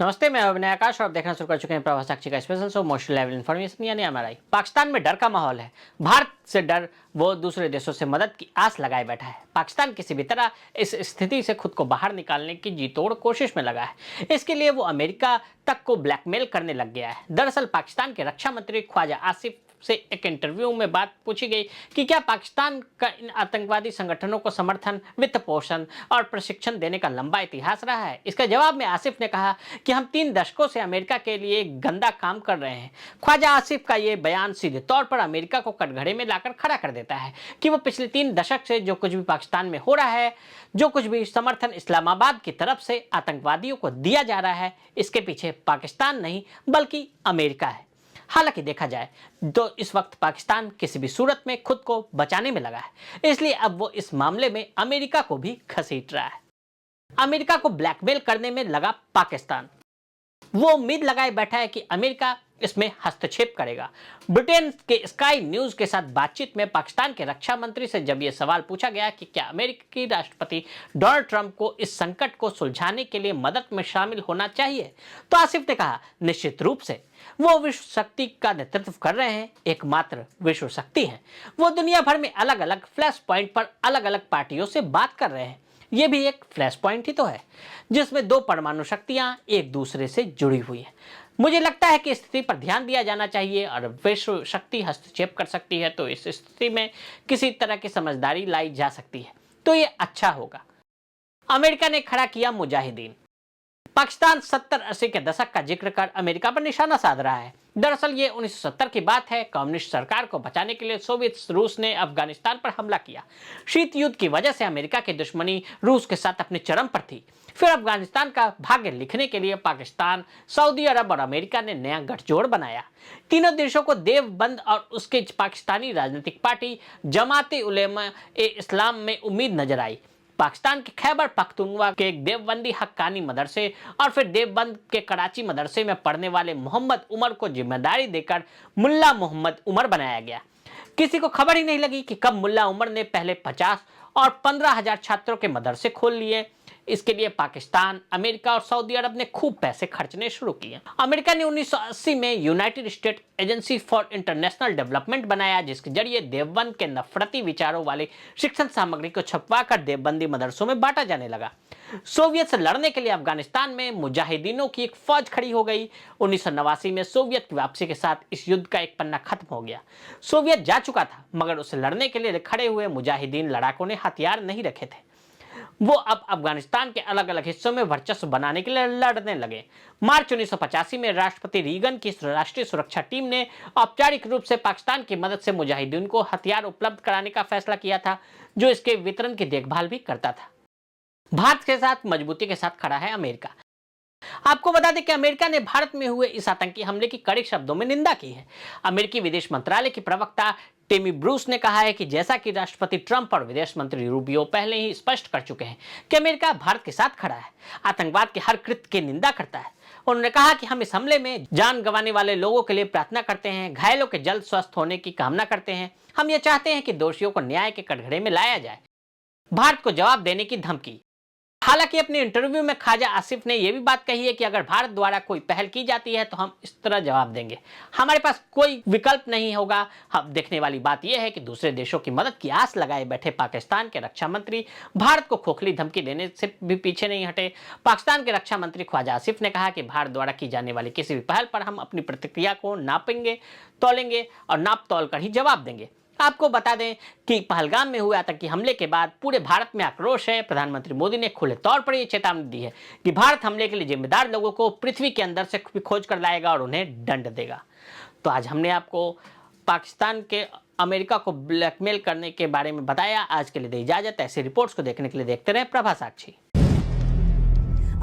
नमस्ते, मैं अभिनय आकाश और आप देखना शुरू कर चुके हैं प्रभात साक्षी का special show most level information यानी एमआरआई। पाकिस्तान में डर का माहौल है। भारत से डर वो दूसरे देशों से मदद की आस लगाए बैठा है। पाकिस्तान किसी भी तरह इस स्थिति से खुद को बाहर निकालने की जी तोड़ कोशिश में लगा है। इसके लिए वो अमेरिका तक को ब्लैकमेल करने लग गया है। दरअसल पाकिस्तान के रक्षा मंत्री ख्वाजा आसिफ से एक इंटरव्यू में बात पूछी गई कि क्या पाकिस्तान का इन आतंकवादी संगठनों को समर्थन, वित्त पोषण और प्रशिक्षण देने का लंबा इतिहास रहा है। इसके जवाब में आसिफ ने कहा कि हम 3 दशकों से अमेरिका के लिए गंदा काम कर रहे हैं। ख्वाजा आसिफ का ये बयान सीधे तौर पर अमेरिका को कटघरे में लाकर खड़ा कर देता है कि वो पिछले 3 दशक से जो कुछ भी पाकिस्तान में हो रहा है, जो कुछ भी समर्थन इस्लामाबाद की तरफ से आतंकवादियों को दिया जा रहा है, इसके पीछे पाकिस्तान नहीं बल्कि अमेरिका है। हालांकि देखा जाए तो इस वक्त पाकिस्तान किसी भी सूरत में खुद को बचाने में लगा है, इसलिए अब वो इस मामले में अमेरिका को भी घसीट रहा है। अमेरिका को ब्लैकमेल करने में लगा पाकिस्तान। वो उम्मीद लगाए बैठा है कि अमेरिका इसमें हस्तक्षेप करेगा। ब्रिटेन के स्काई न्यूज के साथ बातचीत में पाकिस्तान के रक्षा मंत्री से जब यह सवाल पूछा गया कि क्या अमेरिकी राष्ट्रपति डोनाल्ड ट्रंप को इस संकट को सुलझाने के लिए मदद में शामिल होना चाहिए, तो आसिफ ने कहा निश्चित रूप से वो विश्व शक्ति का नेतृत्व कर रहे हैं, एकमात्र विश्व शक्ति हैं। वो दुनिया भर में अलग अलग फ्लैश पॉइंट पर अलग अलग पार्टियों से बात कर रहे हैं। ये भी एक फ्लैश पॉइंट ही तो है जिसमें 2 परमाणु शक्तियां एक दूसरे से जुड़ी हुई हैं। मुझे लगता है कि स्थिति पर ध्यान दिया जाना चाहिए और विश्व शक्ति हस्तक्षेप कर सकती है तो इस स्थिति में किसी तरह की समझदारी लाई जा सकती है, तो ये अच्छा होगा। अमेरिका ने खड़ा किया मुजाहिदीन। पाकिस्तान 70-80 के दशक का जिक्र कर अमेरिका पर निशाना साध रहा है। दरअसल ये 1970 की बात है। कम्युनिस्ट सरकार को बचाने के लिए सोवियत रूस ने अफगानिस्तान पर हमला किया। शीत युद्ध की वजह से अमेरिका की दुश्मनी रूस के साथ अपने चरम पर थी। फिर अफगानिस्तान का भाग्य लिखने के लिए पाकिस्तान, सऊदी अरब और अमेरिका ने नया गठजोड़ बनाया। तीनों देशों को देवबंद और उसके पाकिस्तानी राजनीतिक पार्टी जमात उलेमा ए इस्लाम में उम्मीद नजर आई। पाकिस्तान के खैबर पख्तूनख्वा के एक देवबंदी हक्कानी मदरसे और फिर देवबंद के कराची मदरसे में पढ़ने वाले मोहम्मद उमर को जिम्मेदारी देकर मुल्ला मोहम्मद उमर बनाया गया। किसी को खबर ही नहीं लगी कि कब मुल्ला उमर ने पहले 50 और 15,000 छात्रों के मदरसे खोल लिए। इसके लिए पाकिस्तान, अमेरिका और सऊदी अरब ने खूब पैसे खर्चने शुरू किए। अमेरिका ने 1980 में United state agency for international development बनाया, जिसके जरिए देवबंद के नफरती विचारों वाले शिक्षण सामग्री को छपवाकर देवबंदी मदरसों में बांटा जाने लगा। सोवियत से लड़ने के लिए अफगानिस्तान में मुजाहिदीनों की एक फौज खड़ी हो गई। 1989 में सोवियत की वापसी के साथ इस युद्ध का एक पन्ना खत्म हो गया। सोवियत जा चुका था, मगर उसे लड़ने के लिए खड़े हुए मुजाहिदीन लड़ाकों ने हथियार नहीं रखे थे। वो अब अफगानिस्तान के अलग अलग हिस्सों में वर्चस्व बनाने के लिए लड़ने लगे। मार्च 1985 में राष्ट्रपति रीगन की राष्ट्रीय सुरक्षा टीम ने औपचारिक रूप से पाकिस्तान की मदद से मुजाहिदीन को हथियार उपलब्ध कराने का फैसला किया था, जो इसके वितरण की देखभाल भी करता था। भारत के साथ मजबूती के साथ खड़ा है अमेरिका। आपको बता दें कि अमेरिका ने भारत में हुए इस आतंकी हमले की कड़े शब्दों में निंदा की है। अमेरिकी विदेश मंत्रालय की प्रवक्ता टेमी ब्रूस ने कहा है कि जैसा कि राष्ट्रपति ट्रंप और विदेश मंत्री रूबियो पहले ही स्पष्ट कर चुके हैं कि अमेरिका भारत के साथ खड़ा है, आतंकवाद के हर कृत्य की निंदा करता है। उन्होंने कहा कि हम इस हमले में जान गंवाने वाले लोगों के लिए प्रार्थना करते हैं, घायलों के जल्द स्वस्थ होने की कामना करते हैं। हम ये चाहते हैं कि दोषियों को न्याय के कटघरे में लाया जाए। भारत को जवाब देने की धमकी। हालांकि अपने इंटरव्यू में ख्वाजा आसिफ ने यह भी बात कही है कि अगर भारत द्वारा कोई पहल की जाती है तो हम इस तरह जवाब देंगे। हमारे पास कोई विकल्प नहीं होगा। अब देखने वाली बात यह है कि दूसरे देशों की मदद की आस लगाए बैठे पाकिस्तान के रक्षा मंत्री भारत को खोखली धमकी देने से भी पीछे नहीं हटे। पाकिस्तान के रक्षा मंत्री ख्वाजा आसिफ ने कहा कि भारत द्वारा की जाने वाली किसी भी पहल पर हम अपनी प्रतिक्रिया को नापेंगे, तौलेंगे और नाप तौल कर ही जवाब देंगे। आपको बता दें कि पहलगाम में हुए आतंकी हमले के बाद पूरे भारत में आक्रोश है। प्रधानमंत्री मोदी ने खुले तौर पर यह चेतावनी दी है कि भारत हमले के लिए जिम्मेदार लोगों को पृथ्वी के अंदर से खोज कर लाएगा और उन्हें दंड देगा। तो आज हमने आपको पाकिस्तान के अमेरिका को ब्लैकमेल करने के बारे में बताया। आज के लिए दे इजाजत। ऐसी रिपोर्ट्स को देखने के लिए देखते रहे प्रभा साक्षी।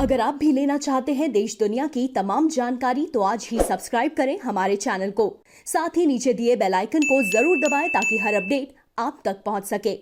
अगर आप भी लेना चाहते हैं देश दुनिया की तमाम जानकारी तो आज ही सब्सक्राइब करें हमारे चैनल को। साथ ही नीचे दिए बेल आइकन को जरूर दबाएं ताकि हर अपडेट आप तक पहुंच सके।